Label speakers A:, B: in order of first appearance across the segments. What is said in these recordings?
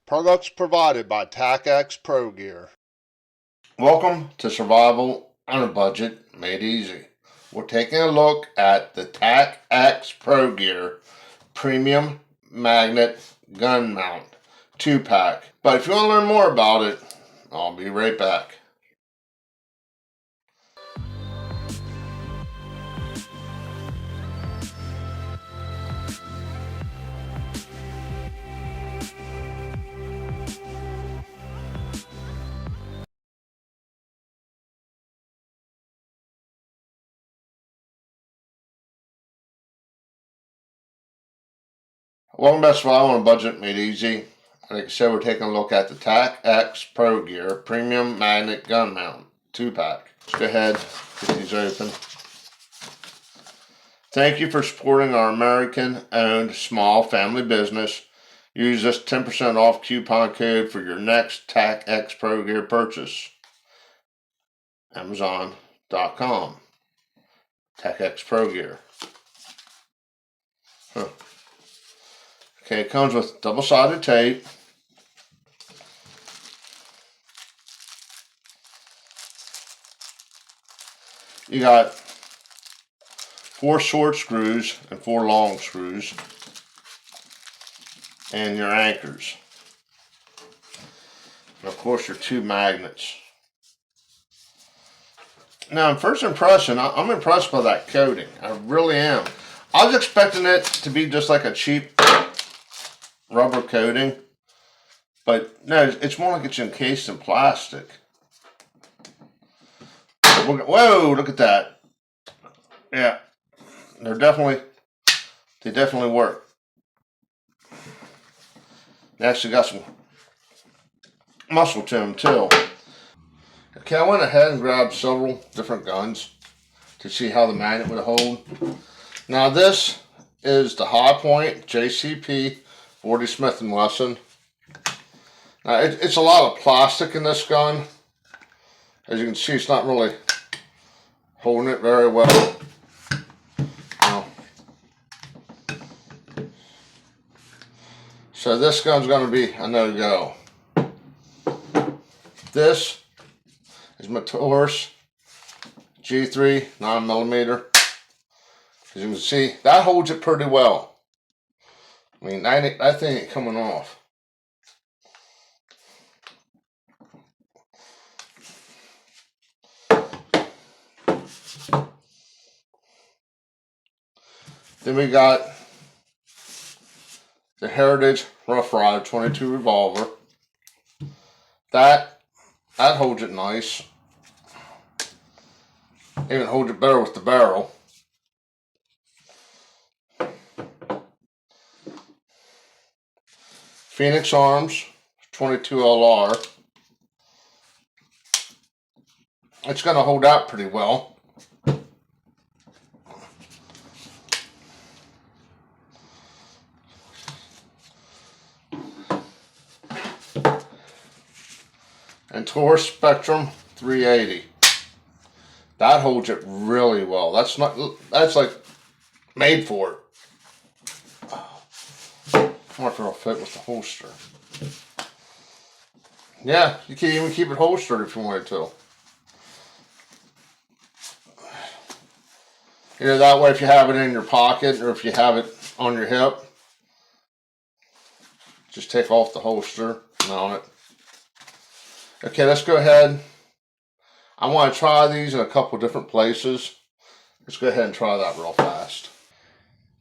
A: Products provided by TacX Pro Gear.
B: Welcome to Survival on a Budget Made Easy. We're taking a look at the TacX Pro Gear Premium Magnet Gun Mount 2-pack. But if you want to learn more about it, I'll be right back. Welcome back to Survival on a Budget Made Easy. Like I said, we're taking a look at the TacX Pro Gear Premium Magnet Gun Mount 2-pack. Let's go ahead, get these open. Thank you for supporting our American-owned small family business. Use this 10% off coupon code for your next TacX Pro Gear purchase. Amazon.com. TacX Pro Gear. Okay, it comes with double-sided tape. You got 4 short screws and 4 long screws. And your anchors. And of course your 2 magnets. Now, in first impression, I'm impressed by that coating. I really am. I was expecting it to be just like a cheap rubber coating, but no, it's more like it's encased in plastic. Whoa, look at that. Yeah, they definitely work. They actually got some muscle to them too. Okay, I went ahead and grabbed several different guns to see how the magnet would hold. Now this is the High Point JCP 40 Smith & Wesson. Now it's a lot of plastic in this gun. As you can see, it's not really holding it very well. So this gun's going to be a no-go. This is my Taurus G3 9mm. As you can see, that holds it pretty well. I mean, that thing ain't coming off. Then we got the Heritage Rough Rider 22 revolver. That holds it nice. Even holds it better with the barrel. Phoenix Arms 22 LR. It's going to hold out pretty well. And Taurus Spectrum 380. That holds it really well. That's like made for it. I wonder if it'll fit with the holster. Yeah, you can even keep it holstered if you wanted to. Either that way if you have it in your pocket or if you have it on your hip. Just take off the holster, mount it. Okay, let's go ahead. I want to try these in a couple different places. Let's go ahead and try that real fast.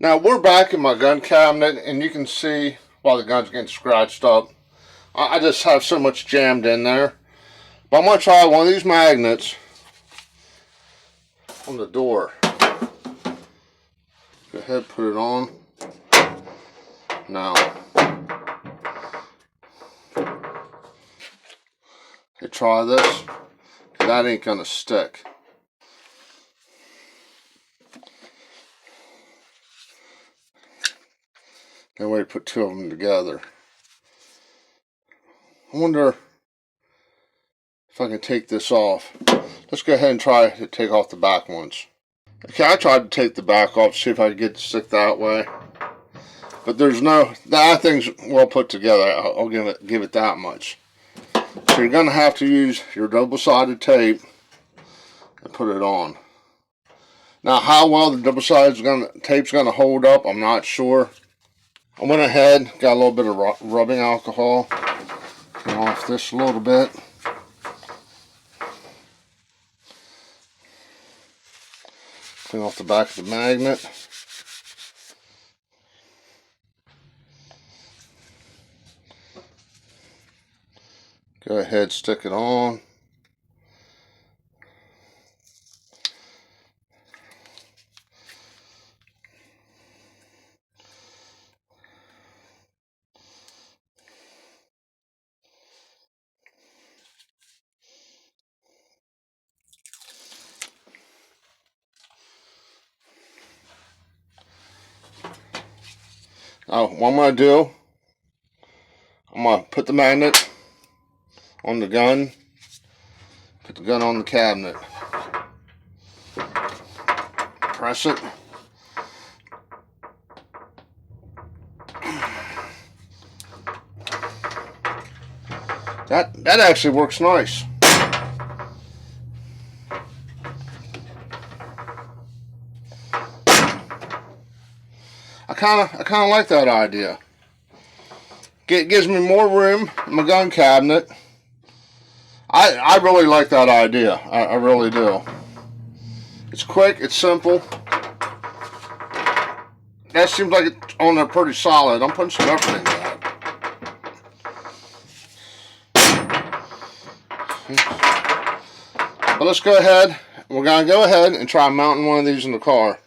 B: Now we're back in my gun cabinet, and you can see while the gun's getting scratched up, I just have so much jammed in there. But I'm going to try one of these magnets on the door. Go ahead, put it on. Now, okay, try this. That ain't going to stick. No way to put 2 of them together. I wonder if I can take this off. Let's go ahead and try to take off the back ones. Okay, I tried to take the back off to see if I could get it to stick that way. But there's no, that thing's well put together. I'll give it that much. So you're going to have to use your double-sided tape and put it on. Now, how well the double-sided tape's going to hold up, I'm not sure. I went ahead, got a little bit of rubbing alcohol. Clean off this a little bit. Clean off the back of the magnet. Go ahead, stick it on. Now, what I'm going to do, I'm going to put the magnet on the gun, put the gun on the cabinet, press it, that actually works nice. I kind of like that idea. It gives me more room in my gun cabinet. I really like that idea. I really do. It's quick. It's simple. That seems like it's on there pretty solid. I'm putting some effort into that. But let's go ahead. We're going to go ahead and try mounting one of these in the car.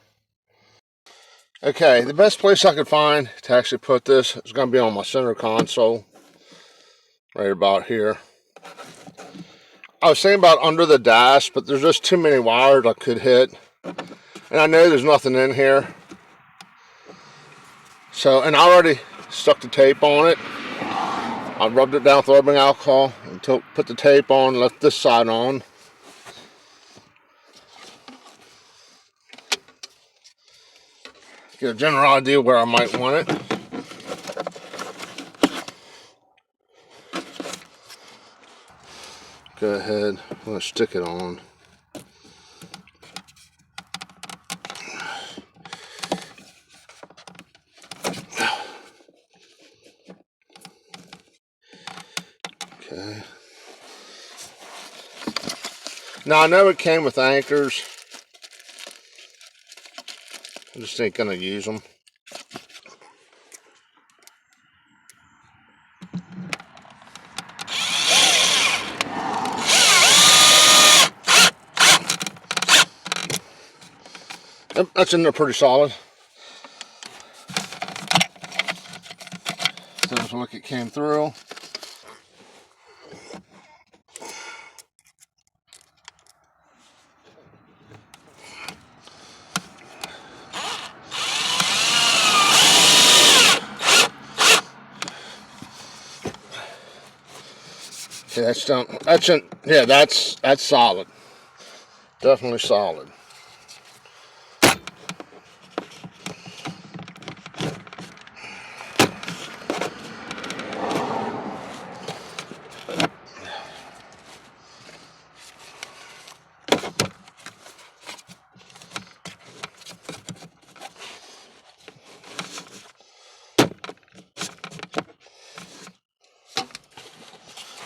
B: Okay, the best place I could find to actually put this is going to be on my center console. Right about here. I was thinking about under the dash, but there's just too many wires I could hit. And I know there's nothing in here. So, and I already stuck the tape on it. I rubbed it down with rubbing alcohol and put the tape on, left this side on. Get a general idea where I might want it. Go ahead, I'm going to stick it on. Okay. Now I know it came with anchors. I just ain't going to use them. Yep, that's in there pretty solid. Doesn't look like it came through. Okay, that's done. Yeah, that's solid. Definitely solid.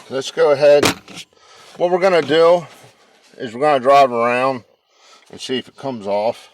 B: Let's go ahead. What we're going to do is we're going to drive around and see if it comes off.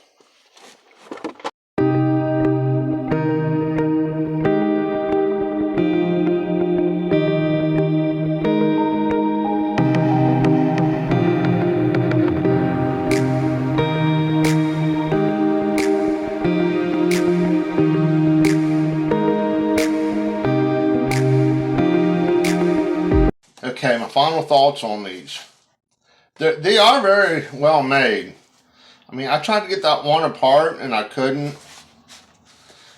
B: Okay, my final thoughts on these. They are very well made. I mean, I tried to get that one apart and I couldn't.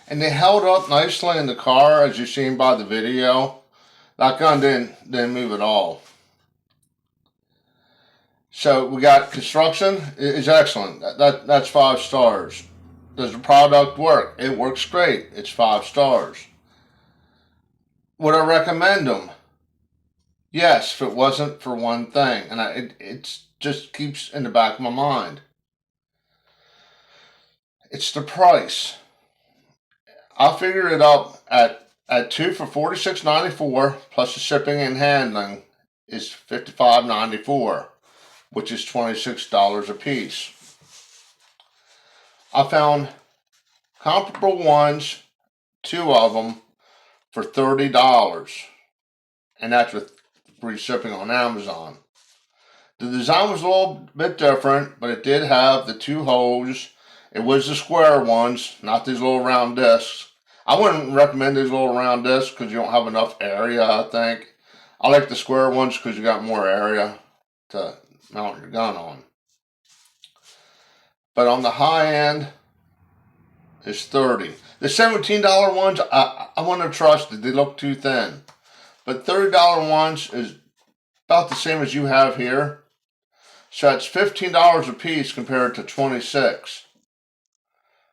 B: And they held up nicely in the car, as you've seen by the video. That gun didn't move at all. So we got construction is excellent. That's 5 stars. Does the product work? It works great. It's 5 stars. Would I recommend them? Yes, if it wasn't for one thing. And it just keeps in the back of my mind. It's the price. I figured it up at 2 for $46.94 plus the shipping and handling is $55.94, which is $26 a piece. I found comparable ones, 2 of them, for $30, and that's with free shipping on Amazon. The design was a little bit different, but it did have the 2 holes. It was the square ones, not these little round discs. I wouldn't recommend these little round discs because you don't have enough area, I think. I like the square ones because you got more area to mount your gun on. But on the high end, it's $30. The $17 ones, I wouldn't have trusted. They look too thin. But $30 ones is about the same as you have here. So it's $15 a piece compared to $26.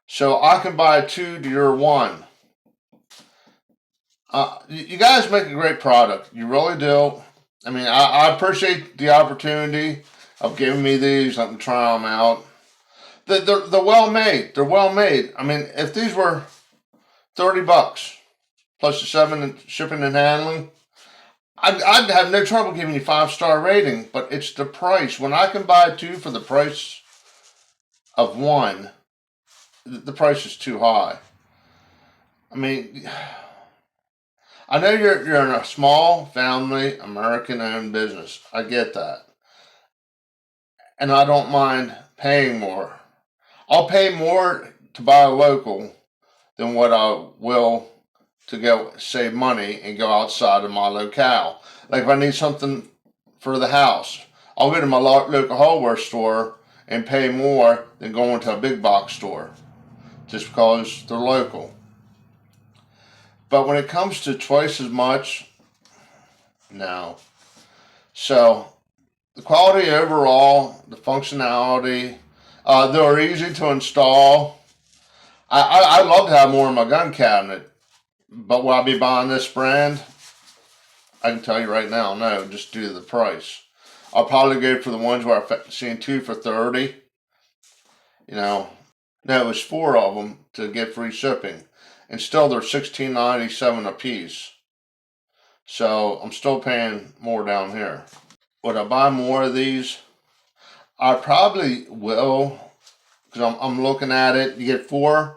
B: So I can buy 2 to your 1. You guys make a great product. You really do. I mean, I appreciate the opportunity of giving me these. Let me try them out. They're well made. They're well made. I mean, if these were $30 plus the shipping and handling, I'd have no trouble giving you 5-star rating. But it's the price. When I can buy 2 for the price of 1, the price is too high. I mean, I know you're in a small family American-owned business. I get that, and I don't mind paying more. I'll pay more to buy a local than what I will to go save money and go outside of my locale. Like if I need something for the house, I'll go to my local hardware store and pay more than going to a big box store just because they're local. But when it comes to twice as much, no. So the quality overall, the functionality, they're easy to install. I'd love to have more in my gun cabinet, but will I be buying this brand? I can tell you right now, no, just due to the price. I'll probably go for the ones where I've seen 2 for $30. No, it was 4 of them to get free shipping, and still they're $16.97 a piece. So I'm still paying more down here. Would I buy more of these? I probably will, because I'm looking at it. You get 4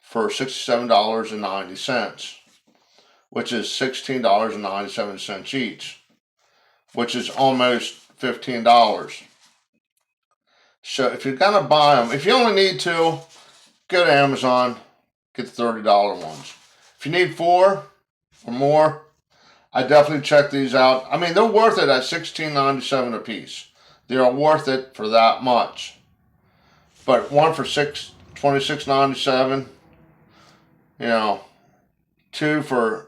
B: for $67.90, which is $16.97 each, which is almost $15. So if you're gonna buy them, if you only need 2, go to Amazon, get the $30 ones. If you need 4 or more, I definitely check these out. I mean, they're worth it at $16.97 a piece. They are worth it for that much. But one for $26.97, 2 for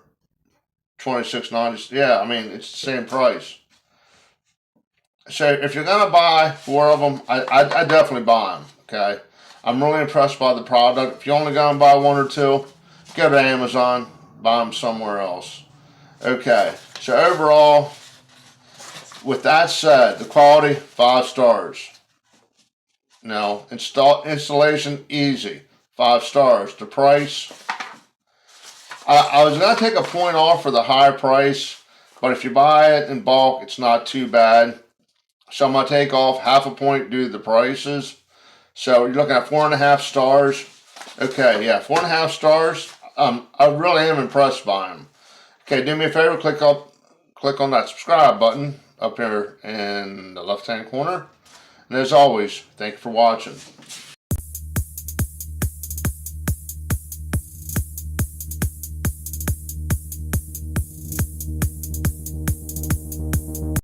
B: $26.90. Yeah, I mean, it's the same price. So if you're gonna buy 4 of them, I definitely buy them. Okay, I'm really impressed by the product. If you're only gonna buy 1 or 2, go to Amazon, buy them somewhere else. Okay, so overall, with that said, the quality 5 stars. Installation easy, 5 stars. The price, I was gonna take a point off for the high price, but if you buy it in bulk, it's not too bad. So I'm gonna take off half a point due to the prices. So you're looking at 4.5 stars. Okay, yeah, 4.5 stars. I really am impressed by them. Okay, do me a favor, click on that subscribe button up here in the left-hand corner. And as always, thank you for watching.